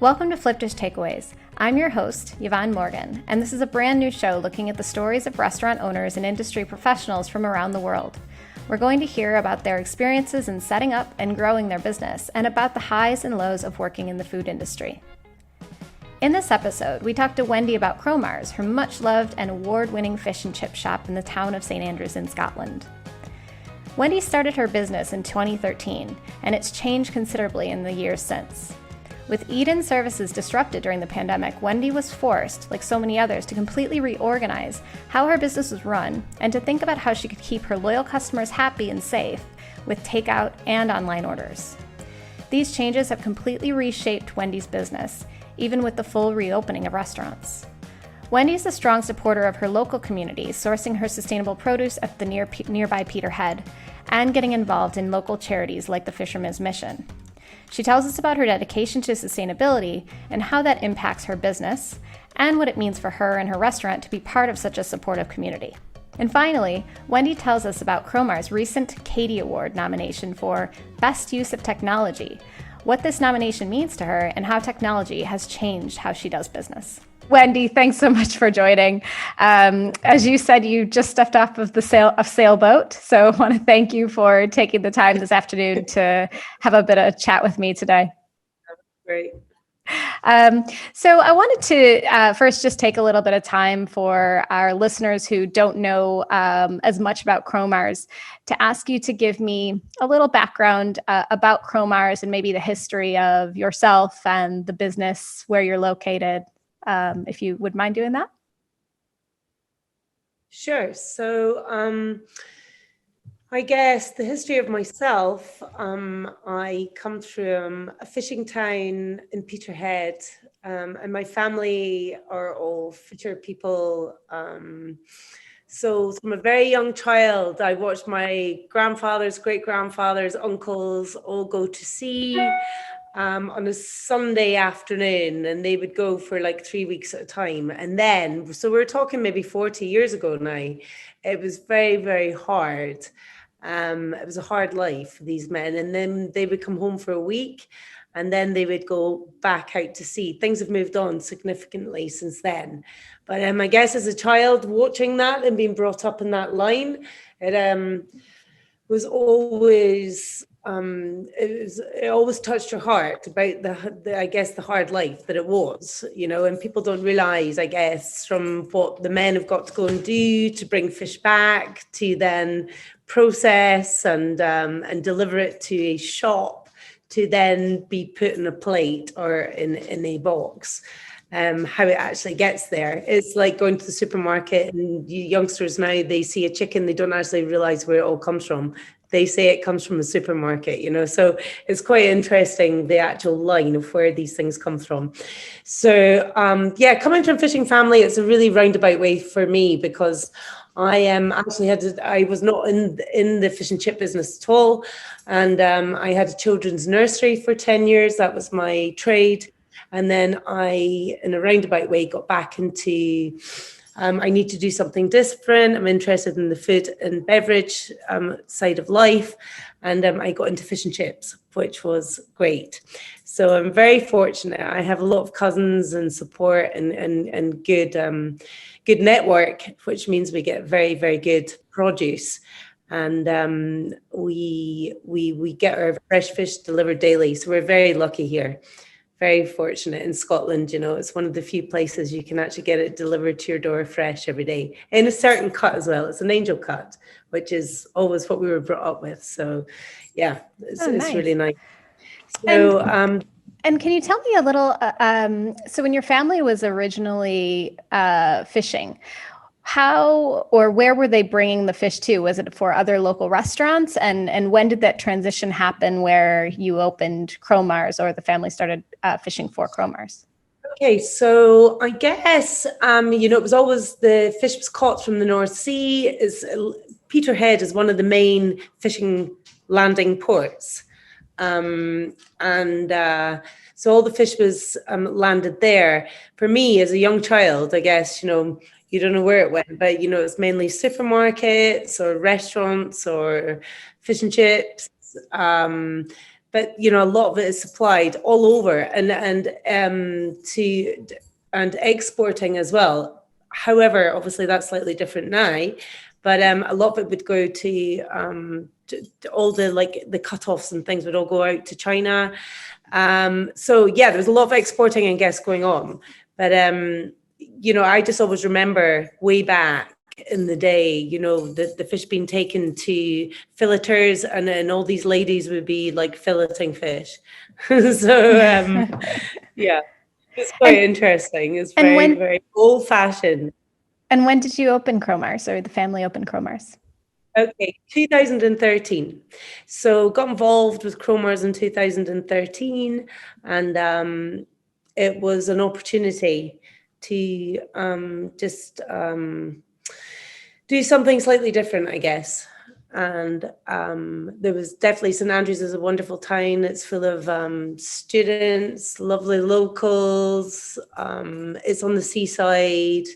Welcome to Flipdish Takeaways. I'm your host, Yvonne Morgan, and this is a brand new show looking at the stories of restaurant owners and industry professionals from around the world. We're going to hear about their experiences in setting up and growing their business and about the highs and lows of working in the food industry. In this episode, we talked to Wendy about Cromars, her much-loved and award-winning fish and chip shop in the town of St. Andrews in Scotland. Wendy started her business in 2013, and it's changed considerably in the years since. With eat-in services disrupted during the pandemic, Wendy was forced, like so many others, to completely reorganize how her business was run and to think about how she could keep her loyal customers happy and safe with takeout and online orders. These changes have completely reshaped Wendy's business, even with the full reopening of restaurants. Wendy's a strong supporter of her local community, sourcing her sustainable produce at the nearby Peterhead, and getting involved in local charities like the Fisherman's Mission. She tells us about her dedication to sustainability and how that impacts her business, and what it means for her and her restaurant to be part of such a supportive community. And finally, Wendy tells us about Cromars' recent Katie Award nomination for Best Use of Technology, what this nomination means to her, and how technology has changed how she does business. Wendy, thanks so much for joining. As you said, you just stepped off of the sailboat, so I want to thank you for taking the time this afternoon to have a bit of chat with me today. Great. So I wanted to first just take a little bit of time for our listeners who don't know as much about Cromars to ask you to give me a little background about Cromars and maybe the history of yourself and the business where you're located, if you would mind doing that. Sure. So I guess the history of myself, I come from a fishing town in Peterhead, and my family are all fisher people. So from a very young child, I watched my grandfathers, great-grandfathers, uncles all go to sea on a Sunday afternoon, and they would go for like 3 weeks at a time. And then, so we're talking maybe 40 years ago now, it was very, very hard. It was a hard life for these men, and then they would come home for a week and then they would go back out to sea. Things have moved on significantly since then. But I guess as a child watching that and being brought up in that line, it was always, it always touched your heart about the I guess the hard life that it was, you know, and people don't realize, I guess, from what the men have got to go and do to bring fish back to then process and deliver it to a shop to then be put in a plate or in a box. How it actually gets there. It's like going to the supermarket, and you youngsters now, they see a chicken, they don't actually realize where it all comes from. They say it comes from a supermarket, you know, so it's quite interesting, the actual line of where these things come from. So yeah, coming from a fishing family, it's a really roundabout way for me, because I I was not in the fish and chip business at all. And I had a children's nursery for 10 years. That was my trade. And then I, in a roundabout way, got back into, I need to do something different. I'm interested in the food and beverage side of life. And I got into fish and chips, which was great. So I'm very fortunate. I have a lot of cousins and support and good network, which means we get very, very good produce. And we get our fresh fish delivered daily. So we're very lucky here. Very fortunate in Scotland, you know, it's one of the few places you can actually get it delivered to your door fresh every day, in a certain cut as well. It's an angel cut, which is always what we were brought up with. So yeah, it's really nice. So and can you tell me a little, so when your family was originally fishing, how or where were they bringing the fish to? Was it for other local restaurants? And when did that transition happen where you opened Cromars, or the family started fishing for Cromars? Okay, so I guess, you know, it was always the fish was caught from the North Sea. Peterhead is one of the main fishing landing ports. So all the fish was landed there. For me, as a young child, I guess, you know, you don't know where it went, but, you know, it's mainly supermarkets or restaurants or fish and chips. but you know, a lot of it is supplied all over and exporting as well. However, obviously that's slightly different now, but a lot of it would go to all the like the cutoffs and things would all go out to China. So yeah, there's a lot of exporting, I guess, going on. But you know, I just always remember way back in the day, you know, the fish being taken to filleters, and then all these ladies would be like filleting fish. So yeah, it's quite interesting. It's and very, when very old fashioned. and when did you open Cromars, or the family open Cromars? Okay, 2013. So got involved with Cromars in 2013, and it was an opportunity to just do something slightly different, I guess. And there was definitely, St Andrews is a wonderful town. It's full of students, lovely locals. It's on the seaside.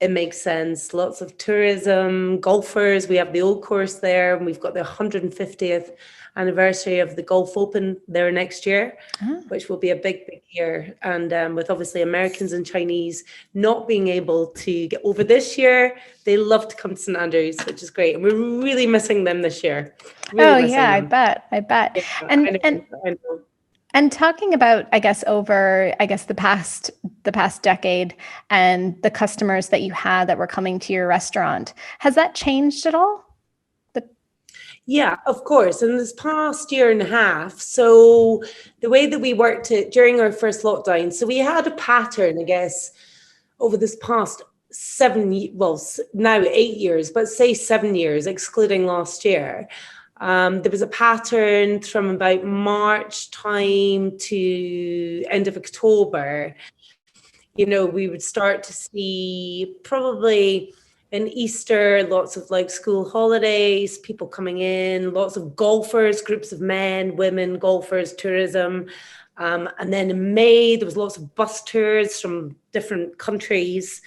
It makes sense. Lots of tourism, golfers. We have the old course there, and we've got the 150th anniversary of the Golf Open there next year, which will be a big, big year. And with obviously Americans and Chinese not being able to get over this year, they love to come to St Andrews, which is great. And we're really missing them this year. Really missing Yeah, them. I bet. Yeah, And I know. And talking about, I guess, the past decade and the customers that you had that were coming to your restaurant, has that changed at all? Yeah, of course. In this past year and a half, so the way that we worked it during our first lockdown, so we had a pattern, I guess, over this past now 8 years, but say 7 years, excluding last year. There was a pattern from about March time to end of October. You know, we would start to see probably in Easter, lots of like school holidays, people coming in, lots of golfers, groups of men, women, golfers, tourism. And then in May, there was lots of bus tours from different countries.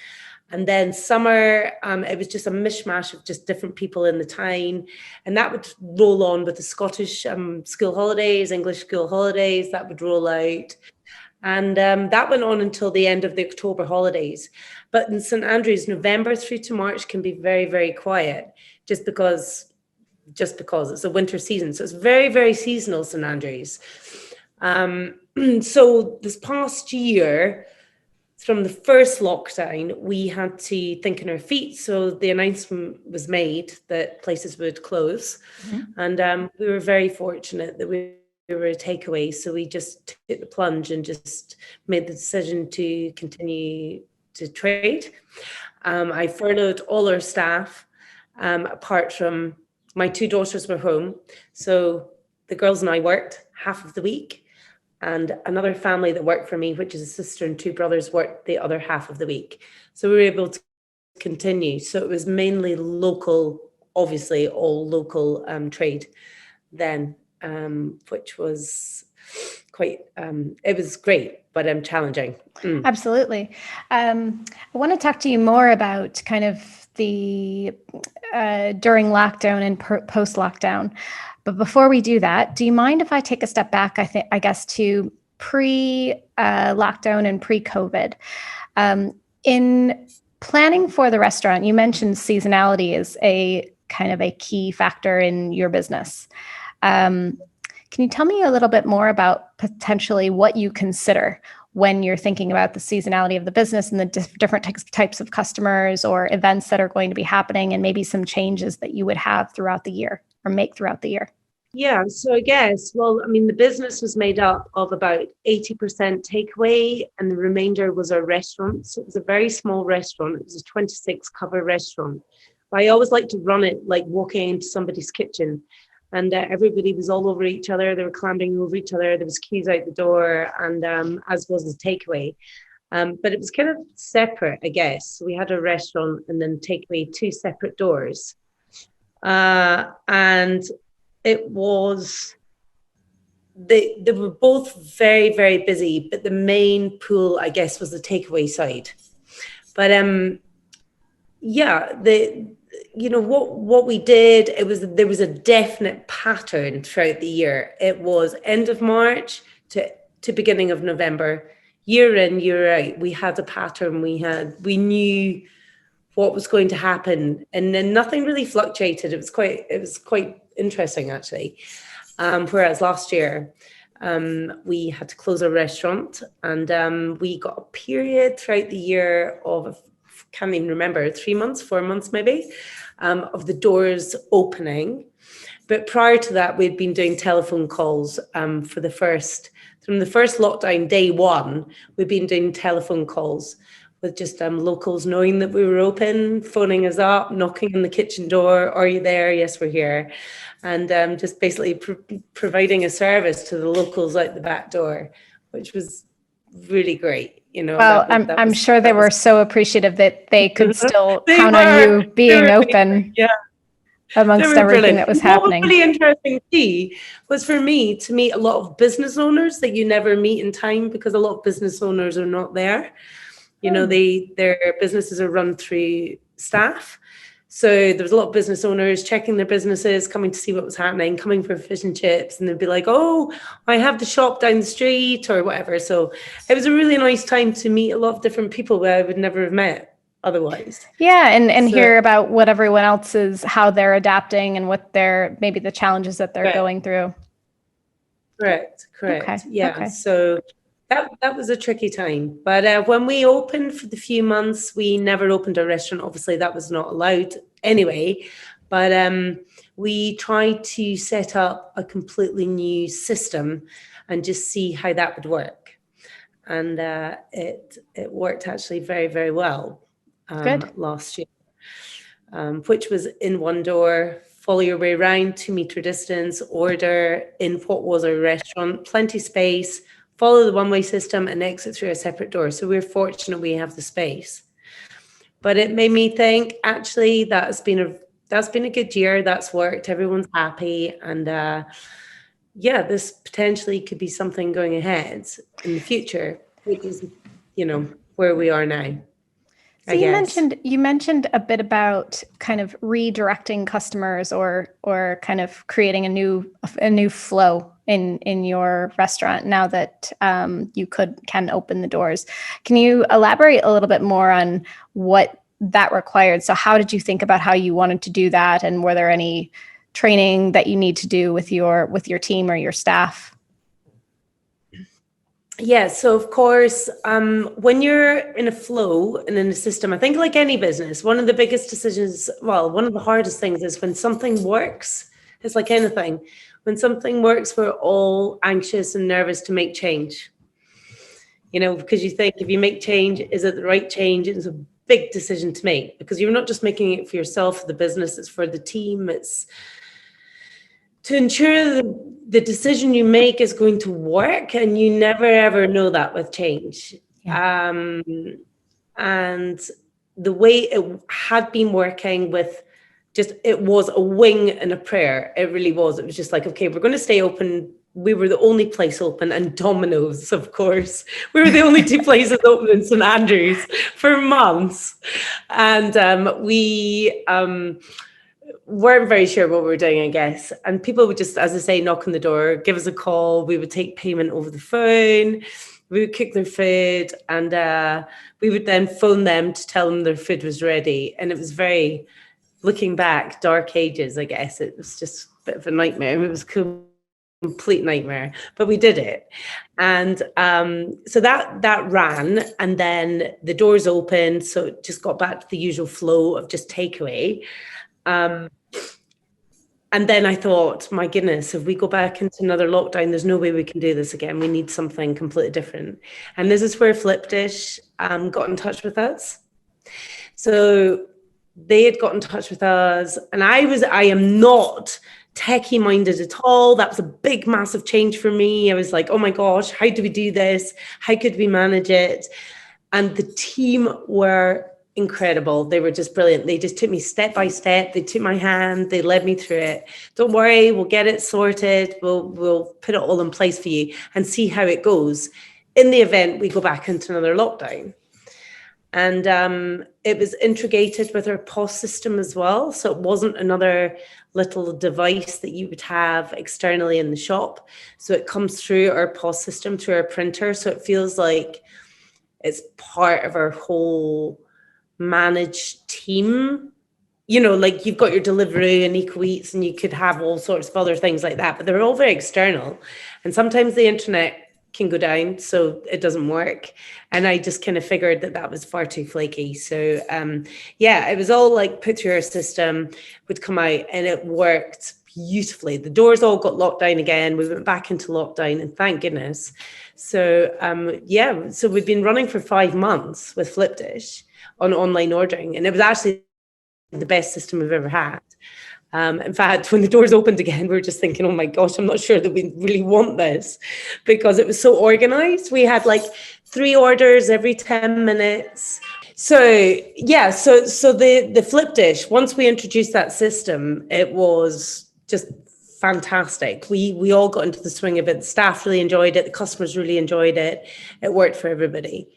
And then summer, it was just a mishmash of just different people in the town. And that would roll on with the Scottish school holidays, English school holidays, that would roll out. And that went on until the end of the October holidays. But in St Andrews, November through to March can be very, very quiet just because it's a winter season. So it's very, very seasonal, St Andrews. So this past year, from the first lockdown, we had to think on our feet. So the announcement was made that places would close. Mm-hmm. And we were very fortunate that we were a takeaway. So we just took the plunge and just made the decision to continue to trade. I furloughed all our staff, apart from my two daughters were home. So the girls and I worked half of the week. And another family that worked for me, which is a sister and two brothers, worked the other half of the week. So we were able to continue. So it was mainly local, obviously all local trade then, which was quite, it was great, but challenging. Absolutely. I want to talk to you more about kind of the during lockdown and post-lockdown. But before we do that, do you mind if I take a step back, I guess, to pre-lockdown and pre-COVID? In planning for the restaurant, you mentioned seasonality is a kind of a key factor in your business. Can you tell me a little bit more about potentially what you consider when you're thinking about the seasonality of the business and the different types of customers or events that are going to be happening, and maybe some changes that you would have throughout the year or make throughout the year? Yeah, so I guess, the business was made up of about 80% takeaway and the remainder was our restaurant. So it was a very small restaurant. It was a 26 cover restaurant. But I always like to run it like walking into somebody's kitchen. And everybody was all over each other. They were clambering over each other. There was queues out the door, and as was the takeaway. But it was kind of separate, I guess. So we had a restaurant and then takeaway, two separate doors. And it was, they were both very, very busy, but the main pool, I guess, was the takeaway side. But what we did, there was a definite pattern throughout the year. It was end of March to beginning of November, year in, year out. We had a pattern. We knew what was going to happen, and then nothing really fluctuated. It was quite interesting, actually. Whereas last year, we had to close our restaurant, and we got a period throughout the year of, can't even remember, 3 months, 4 months maybe, of the doors opening. But prior to that, we'd been doing telephone calls from the first lockdown, day one. We've been doing telephone calls with just locals knowing that we were open, phoning us up, knocking on the kitchen door. Are you there? Yes, we're here. And just basically providing a service to the locals out the back door, which was really great. Well, I'm sure they were so appreciative that they could still count on you being open. Yeah. Amongst everything that was happening. What was really interesting was for me to meet a lot of business owners that you never meet in time, because a lot of business owners are not there. Their businesses are run through staff. So there was a lot of business owners checking their businesses, coming to see what was happening, coming for fish and chips, and they'd be like, "Oh, I have the shop down the street," or whatever. So it was a really nice time to meet a lot of different people that I would never have met otherwise. Yeah, and hear about what everyone else is, how they're adapting, and what maybe the challenges that they're going through. Correct. Okay. Yeah. Okay. So that was a tricky time. But when we opened for the few months, we never opened a restaurant. Obviously, that was not allowed anyway. But we tried to set up a completely new system and just see how that would work. And it worked actually very, very well. Last year, which was in one door, follow your way around, 2 meter distance, order in what was a restaurant, plenty space, follow the one-way system, and exit through a separate door. So we're fortunate we have the space. But it made me think, actually, that's been a good year. That's worked. Everyone's happy, and this potentially could be something going ahead in the future, which is, where we are now. So you mentioned a bit about kind of redirecting customers or kind of creating a new flow in your restaurant now that you can open the doors. Can you elaborate a little bit more on what that required? So how did you think about how you wanted to do that, and were there any training that you need to do with your team or your staff? Yeah, so of course, when you're in a flow and in a system, I think like any business, one of the biggest decisions, one of the hardest things is when something works. It's like anything. When something works, we're all anxious and nervous to make change. Because you think, if you make change, is it the right change? It's a big decision to make, because you're not just making it for yourself, for the business, it's for the team. It's to ensure the decision you make is going to work, and you never ever know that with change. Yeah. And the way it had been working with it was a wing and a prayer. It really was. It was just like, okay, we're going to stay open. We were the only place open, and Domino's, of course. We were the only two places open in St. Andrews for months. And we weren't very sure what we were doing, I guess. And people would just, as I say, knock on the door, give us a call. We would take payment over the phone. We would cook their food, and we would then phone them to tell them their food was ready. And it was very, looking back, dark ages, I guess. It was just a bit of a nightmare. It was a complete nightmare, but we did it. And so that ran, and then the doors opened. So it just got back to the usual flow of just takeaway. And then I thought, my goodness, if we go back into another lockdown, there's no way we can do this again. We need something completely different. And this is where Flipdish got in touch with us. So they had got in touch with us, and I am not techie minded at all. That was a big, massive change for me. I was like, oh my gosh, how do we do this? How could we manage it? And the team were incredible. They were just brilliant. They just took me step by step. They took my hand. They led me through it. Don't worry, we'll get it sorted. We'll put it all in place for you and see how it goes in the event we go back into another lockdown. And it was integrated with our POS system as well. So it wasn't another little device that you would have externally in the shop. So it comes through our POS system, through our printer. So it feels like it's part of our whole managed team. You know, like you've got your delivery and Eco Eats, and you could have all sorts of other things like that, but they're all very external. And sometimes the internet can go down, so it doesn't work. And I just kind of figured that that was far too flaky. So yeah, it was all like put through our system, would come out, and it worked beautifully. The doors all got locked down again. We went back into lockdown, and thank goodness. So yeah, so we've been running for 5 months with Flipdish on online ordering, and it was actually the best system we've ever had. In fact, when the doors opened again, we were just thinking, oh my gosh, I'm not sure that we really want this, because it was so organized. We had like 3 orders every 10 minutes. So yeah, so the Flipdish, once we introduced that system, it was just fantastic. We all got into the swing of it. The staff really enjoyed it. The customers really enjoyed it. It worked for everybody.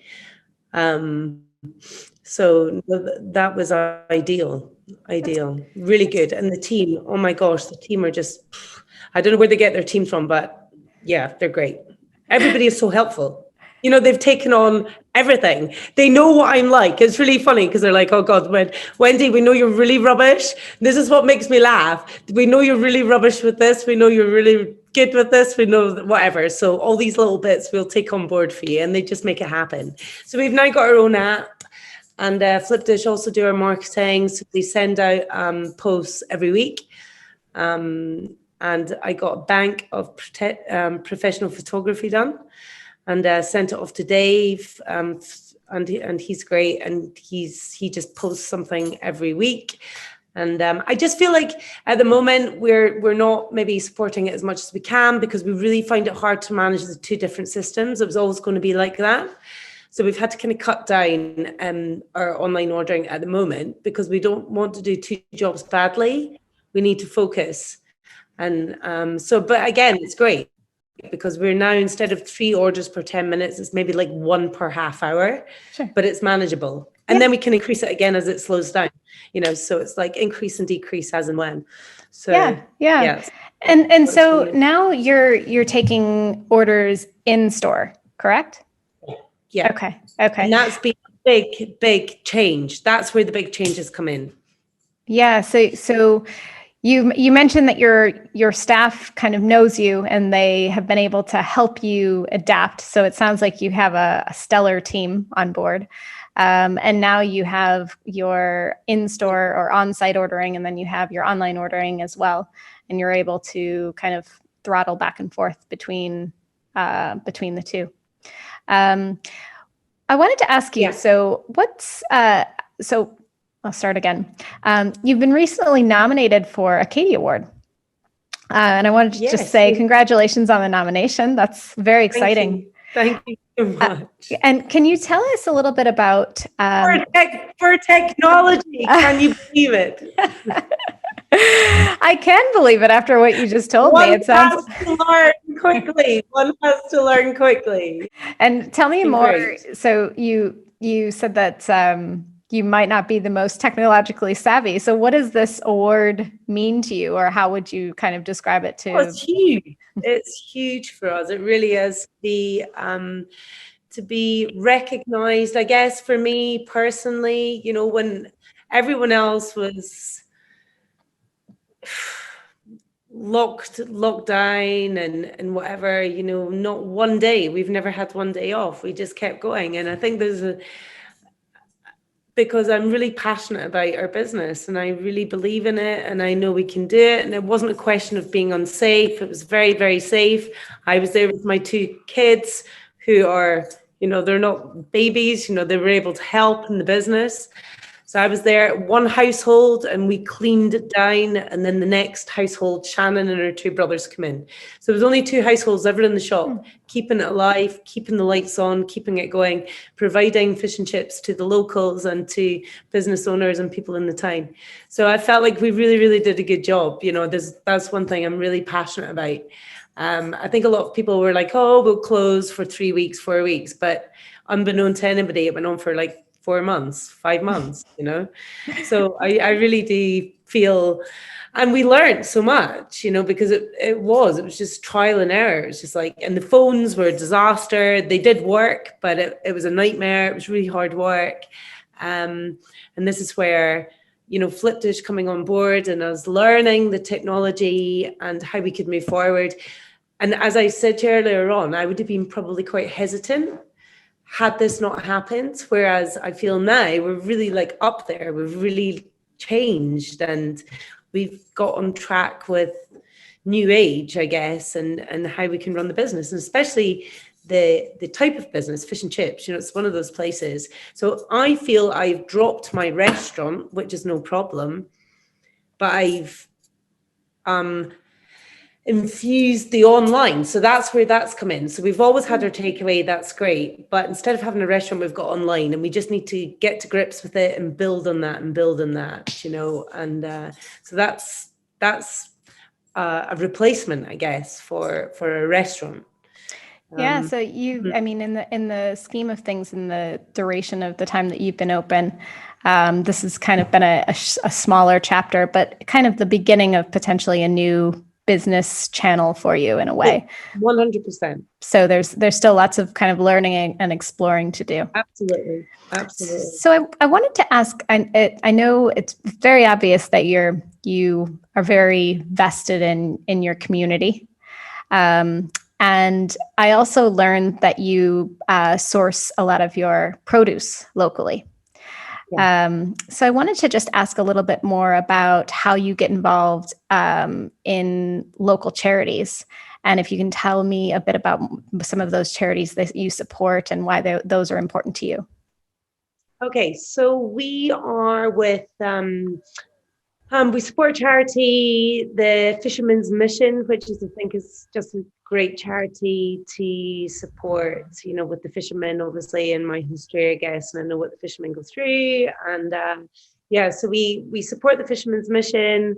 So that was ideal, really good. And the team, oh my gosh, the team are just, I don't know where they get their team from, but yeah, they're great. Everybody is so helpful. You know, they've taken on everything. They know what I'm like. It's really funny because they're like, oh God, Wendy, we know you're really rubbish. This is what makes me laugh. We know you're really rubbish with this. We know you're really good with this. We know whatever. So all these little bits we'll take on board for you, and they just make it happen. So we've now got our own app. And Flipdish also do our marketing. So they send out posts every week. And I got a bank of professional photography done, and sent it off to Dave. And he's great. And he just posts something every week. And I just feel like at the moment we're not maybe supporting it as much as we can, because we really find it hard to manage the 2 different systems. It was always going to be like that. So we've had to kind of cut down our online ordering at the moment, because we don't want to do 2 jobs badly. We need to focus. And but again, it's great, because we're now, instead of 3 orders per 10 minutes, it's maybe like 1 per half hour, Sure. But it's manageable. And then we can increase it again as it slows down, you know, so it's like increase and decrease as and when. So yeah. And so now you're taking orders in store, correct? Yeah. Okay. And that's been a big change. That's where the big changes come in. Yeah. So you mentioned that your staff kind of knows you, and they have been able to help you adapt. So it sounds like you have a stellar team on board. And now you have your in-store or on-site ordering, and then you have your online ordering as well. And you're able to kind of throttle back and forth between the 2. I wanted to ask you, Yeah. so I'll start again. You've been recently nominated for a Katie Award. And I wanted to just say congratulations on the nomination. That's very exciting. Thank you so much. And can you tell us a little bit about... for technology, can you believe it? I can believe it after what you just told me. It sounds... One has to learn quickly. And tell me more. Great. So you said that you might not be the most technologically savvy. So what does this award mean to you, or how would you kind of describe it to? Oh, it's huge. It's huge for us. It really is. To be recognized, I guess, for me personally, you know, when everyone else was locked down and whatever, you know, not one day, we've never had one day off. We just kept going. And I think because I'm really passionate about our business, and I really believe in it, and I know we can do it. And it wasn't a question of being unsafe. It was very, very safe. I was there with my 2 kids who are, you know, they're not babies, you know, they were able to help in the business. So I was there at one household, and we cleaned it down. And then the next household, Shannon and her 2 brothers come in. So there was only 2 households ever in the shop, keeping it alive, keeping the lights on, keeping it going, providing fish and chips to the locals and to business owners and people in the town. So I felt like we really, really did a good job. You know, that's one thing I'm really passionate about. I think a lot of people were like, oh, we'll close for 3 weeks, 4 weeks. But unbeknown to anybody, it went on for like 4 months, 5 months, you know? So I really do feel, and we learned so much, you know, because it was just trial and error. It's just like, and the phones were a disaster. They did work, but it was a nightmare. It was really hard work. And this is where, you know, Flipdish coming on board and us learning the technology and how we could move forward. And as I said to you earlier on, I would have been probably quite hesitant had this not happened. Whereas I feel now we're really like up there. We've really changed and we've got on track with new age, I guess, and how we can run the business, and especially the type of business, fish and chips. You know, it's one of those places. So I feel I've dropped my restaurant, which is no problem, but I've infused the online. So that's where that's come in. So we've always had our takeaway, that's great. But instead of having a restaurant, we've got online, and we just need to get to grips with it and build on that, you know. And so that's a replacement, I guess, for a restaurant. Yeah, so I mean, in the scheme of things, in the duration of the time that you've been open, this has kind of been a smaller chapter, but kind of the beginning of potentially a new business channel for you in a way. 100%. So there's still lots of kind of learning and exploring to do. Absolutely. So I wanted to ask, I know it's very obvious that you are very vested in your community. And I also learned that you source a lot of your produce locally. Yeah. So I wanted to just ask a little bit more about how you get involved in local charities. And if you can tell me a bit about some of those charities that you support and why those are important to you. Okay, so we are with, we support charity, the Fisherman's Mission, which I think is just a great charity to support, you know, with the fishermen, obviously, in my history, I guess, and I know what the fishermen go through. And so we support the Fisherman's Mission.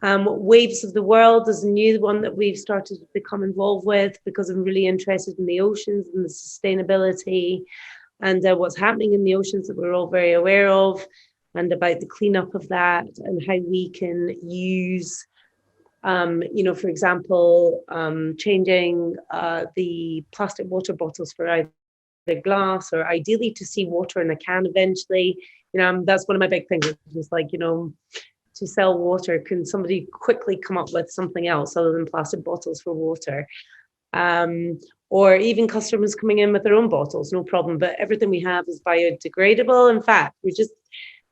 Waves of the World is a new one that we've started to become involved with because I'm really interested in the oceans and the sustainability and what's happening in the oceans that we're all very aware of, and about the cleanup of that and how we can use, you know, for example, changing the plastic water bottles for either glass or ideally to see water in a can eventually. You know, that's one of my big things. It's just like, you know, to sell water, can somebody quickly come up with something else other than plastic bottles for water? Or even customers coming in with their own bottles, no problem. But everything we have is biodegradable. In fact, we're just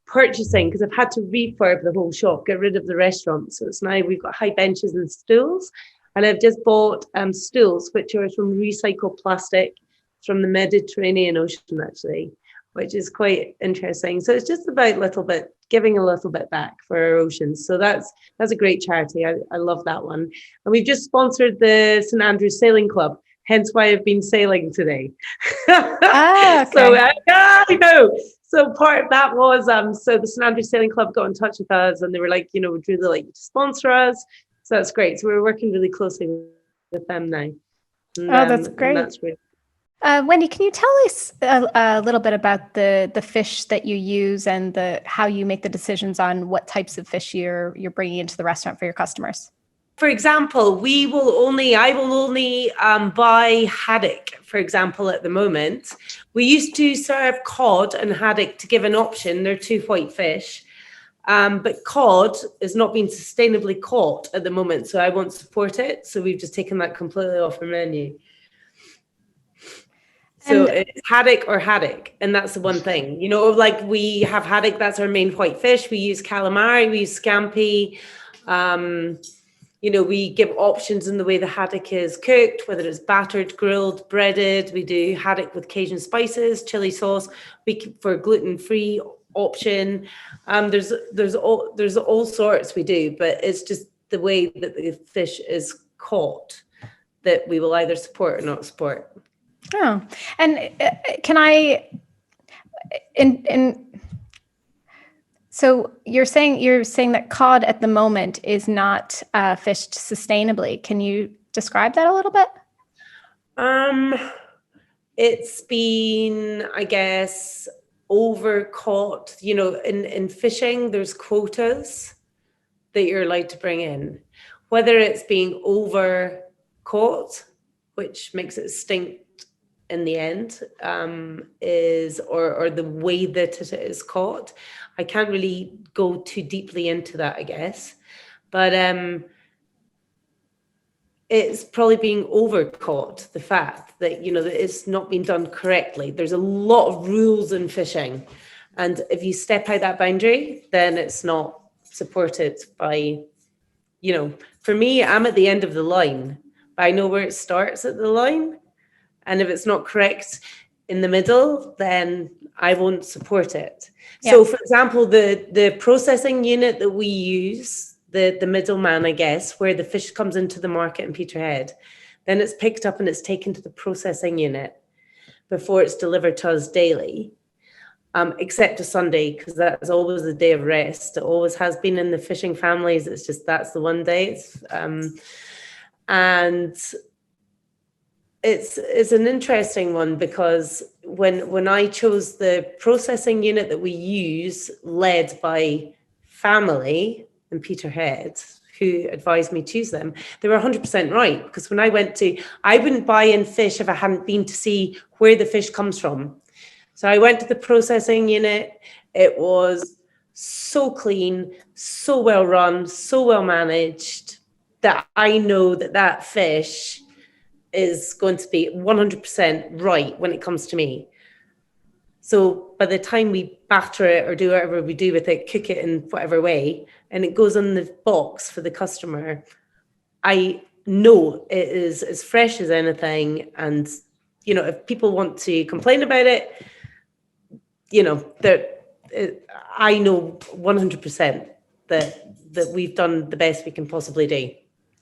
purchasing, because I've had to refurb the whole shop, get rid of the restaurant. So it's now we've got high benches and stools. And I've just bought stools, which are from recycled plastic from the Mediterranean Ocean, actually, which is quite interesting. So it's just about giving a little bit back for our oceans. So that's a great charity. I love that one. And we've just sponsored the St. Andrews Sailing Club, hence why I've been sailing today. Okay. So I know. So part of that was, so the St. Andrews Sailing Club got in touch with us and they were like, you know, would really like you to sponsor us. So that's great. So we're working really closely with them now. And, that's great. That's great. Wendy, can you tell us a little bit about the fish that you use and how you make the decisions on what types of fish you're bringing into the restaurant for your customers? For example, I will only buy haddock, for example, at the moment. We used to serve cod and haddock to give an option. They're two white fish. But cod is not being sustainably caught at the moment, so I won't support it. So we've just taken that completely off our menu. So it's haddock or haddock, and that's the one thing. You know, like we have haddock, that's our main white fish. We use calamari, we use scampi. You know, we give options in the way the haddock is cooked, whether it's battered, grilled, breaded. We do haddock with Cajun spices, chili sauce. For gluten-free option. There's all sorts we do, but it's just the way that the fish is caught that we will either support or not support. Oh, and can I? So you're saying that cod at the moment is not fished sustainably. Can you describe that a little bit? It's been, I guess, over caught. In fishing, there's quotas that you're allowed to bring in, whether it's being over caught, which makes it stink in the end, is or the way that it is caught. I can't really go too deeply into that, I guess, but it's probably being over caught, the fact that that it's not being done correctly. There's a lot of rules in fishing, and if you step out that boundary, then it's not supported by, for me, I'm at the end of the line, but I know where it starts at the line. And if it's not correct in the middle, then I won't support it. Yeah. So, for example, the processing unit that we use, the middleman, I guess, where the fish comes into the market in Peterhead, then it's picked up and it's taken to the processing unit before it's delivered to us daily, except a Sunday, because that's always a day of rest. It always has been in the fishing families. It's just that's the one day. And it's an interesting one, because when I chose the processing unit that we use, led by family in Peterhead, who advised me to choose them, they were 100% right. Because when I wouldn't buy in fish if I hadn't been to see where the fish comes from. So I went to the processing unit. It was so clean, so well run, so well managed, that I know that fish is going to be 100% right when it comes to me. So by the time we batter it or do whatever we do with it, cook it in whatever way, and it goes in the box for the customer, I know it is as fresh as anything. And, if people want to complain about it, I know 100% that we've done the best we can possibly do.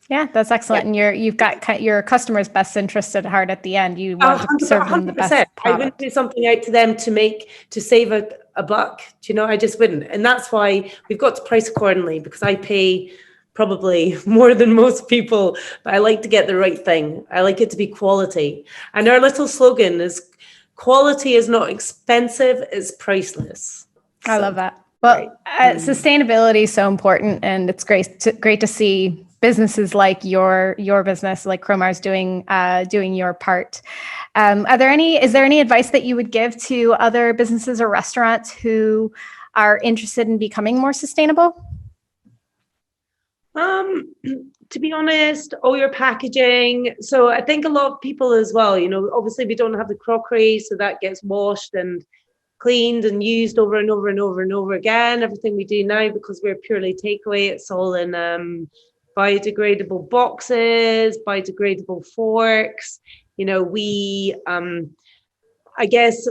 Yeah, that's excellent. Yeah. And you've got your customers' best interest at heart at the end. You want to serve them the best product. I wouldn't do something out to them to save a buck. I just wouldn't. And that's why we've got to price accordingly, because I pay probably more than most people, but I like to get the right thing. I like it to be quality. And our little slogan is, quality is not expensive, it's priceless. I love that. Well, sustainability is so important, and it's great to see businesses like your business, like Cromars, doing your part. Is there any advice that you would give to other businesses or restaurants who are interested in becoming more sustainable? To be honest, all your packaging. So I think a lot of people as well, obviously we don't have the crockery, so that gets washed and cleaned and used over and over and over and over again. Everything we do now, because we're purely takeaway, it's all in biodegradable boxes, biodegradable forks. We I guess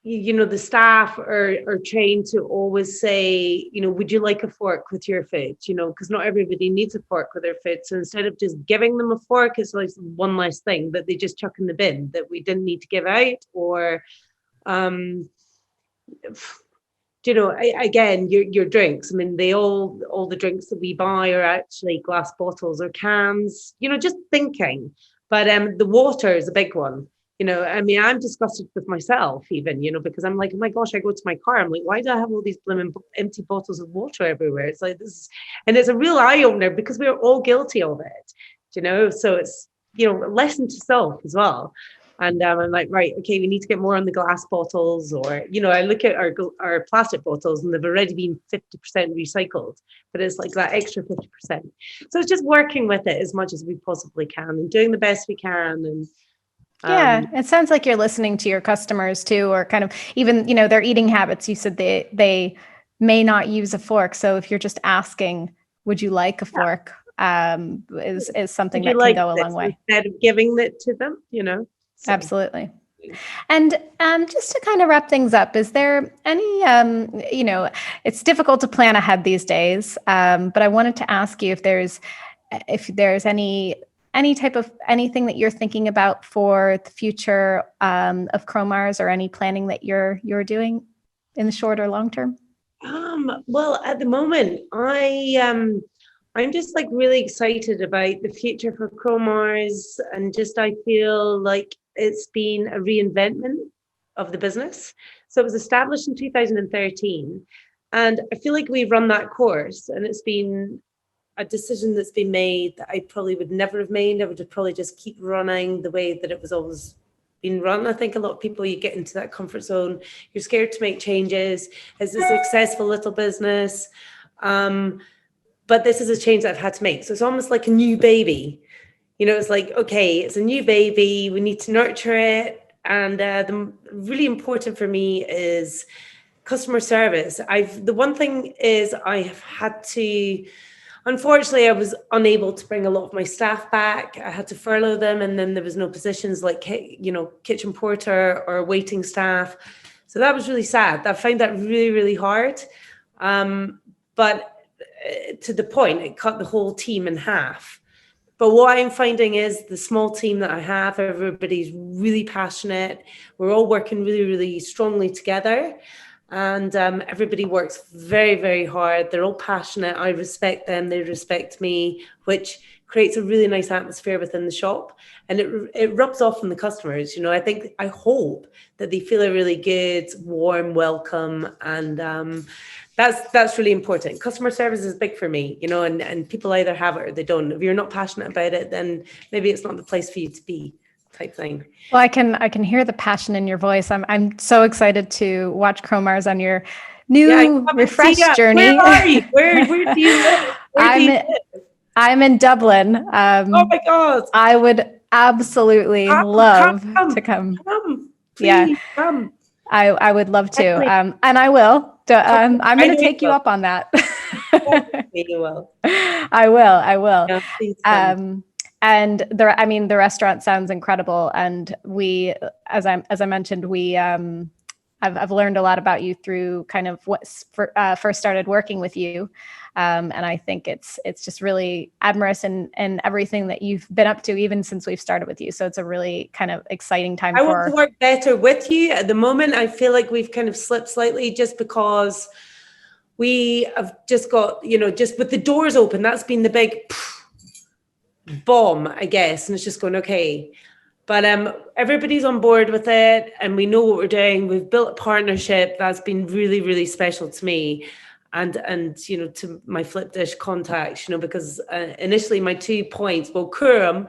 the staff are trained to always say, would you like a fork with your food? Because not everybody needs a fork with their food. So instead of just giving them a fork, it's like one less thing that they just chuck in the bin that we didn't need to give out. Or again, your drinks. I mean, all the drinks that we buy are actually glass bottles or cans. Just thinking. But the water is a big one. I mean, I'm disgusted with myself even, because I'm like, oh my gosh, I go to my car, I'm like, why do I have all these blooming empty bottles of water everywhere? It's like and it's a real eye opener, because we're all guilty of it, so it's, a lesson to self as well. And I'm like, right, okay, we need to get more on the glass bottles, or, I look at our plastic bottles and they've already been 50% recycled, but it's like that extra 50%. So it's just working with it as much as we possibly can and doing the best we can. And yeah, it sounds like you're listening to your customers too, or kind of even, their eating habits. You said they may not use a fork. So if you're just asking, would you like a fork, is something that can go a long way. Instead of giving it to them, So. Absolutely. And just to kind of wrap things up, is there any, it's difficult to plan ahead these days, but I wanted to ask you if there's anything that you're thinking about for the future of Cromars, or any planning that you're doing in the short or long term? Well, at the moment, I'm just like really excited about the future for Cromars, and just I feel like it's been a reinvention of the business. So it was established in 2013. And I feel like we run that course, and it's been a decision that's been made that I probably would never have made. I would have probably just keep running the way that it was always been run. I think a lot of people, you get into that comfort zone, you're scared to make changes. It's a successful little business. But this is a change that I've had to make. So it's almost like a new baby. It's like, okay, it's a new baby. We need to nurture it. And the really important for me is customer service. The one thing is I have had to, unfortunately, I was unable to bring a lot of my staff back. I had to furlough them, and then there was no positions like, kitchen porter or waiting staff. So that was really sad. I found that really, really hard. But to the point, it cut the whole team in half. But what I'm finding is the small team that I have, everybody's really passionate. We're all working really, really strongly together. And everybody works very, very hard. They're all passionate. I respect them. They respect me, which creates a really nice atmosphere within the shop. And it rubs off on the customers. I hope that they feel a really good, warm welcome. And that's really important. Customer service is big for me, and people either have it or they don't. If you're not passionate about it, then maybe it's not the place for you to be. Type thing. Well, I can hear the passion in your voice. I'm so excited to watch Cromars on your new refreshed journey. Where are you? Where do you live? I'm in Dublin. Oh my God! I would absolutely love to come. Please, come. I would love to, and I will. I'm going to take you up on that. You will. I will. Yeah, please come. And the restaurant sounds incredible. And we, as I mentioned, I've learned a lot about you through kind of what first started working with you. And I think it's just really admirable in everything that you've been up to, even since we've started with you. So it's a really kind of exciting time. I want to work better with you. At the moment, I feel like we've kind of slipped slightly just because we have just got, just with the doors open, that's been the big bomb, I guess. And it's just going, okay. But everybody's on board with it, and we know what we're doing. We've built a partnership that's been really, really special to me, and to my Flipdish contacts, because initially my 2 points, Curum,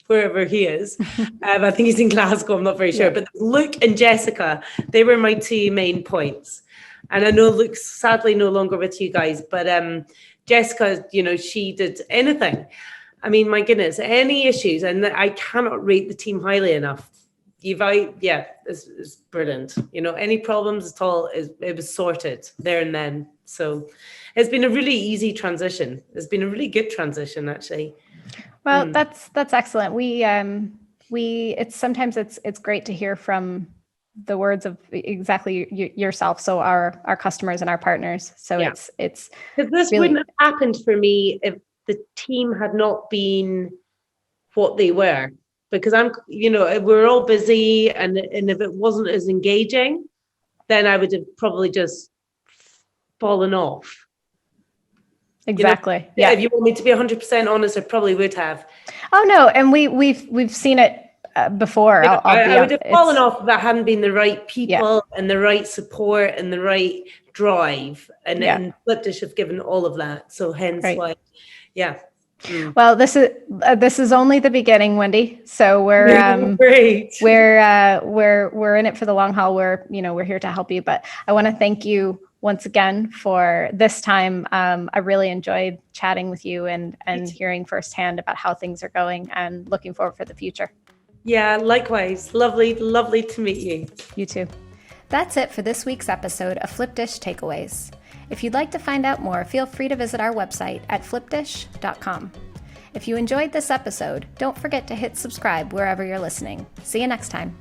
wherever he is, I think he's in Glasgow, I'm not very sure, but Luke and Jessica, they were my 2 main points. And I know Luke's sadly no longer with you guys, but Jessica, she did anything. I mean, my goodness, any issues, and I cannot rate the team highly enough. It's brilliant. Any problems at all, it was sorted there and then. So it's been a really easy transition. It's been a really good transition, actually. Well, that's excellent. It's great to hear from the words of exactly yourself. So our customers and our partners. So it's because this really wouldn't have happened for me if the team had not been what they were, because we're all busy, and if it wasn't as engaging, then I would have probably just fallen off. Exactly. If you want me to be 100% honest, I probably would have. Oh no, and we've seen it before. I would have fallen off if that hadn't been the right people and the right support and the right drive, and Flipdish have given all of that. So hence why. Yeah. Well, this is only the beginning, Wendy. So we're great. We're in it for the long haul. We're here to help you. But I want to thank you once again for this time. I really enjoyed chatting with you and hearing firsthand about how things are going, and looking forward for the future. Yeah, likewise. Lovely to meet you. You too. That's it for this week's episode of Flipdish Takeaways. If you'd like to find out more, feel free to visit our website at flipdish.com. If you enjoyed this episode, don't forget to hit subscribe wherever you're listening. See you next time.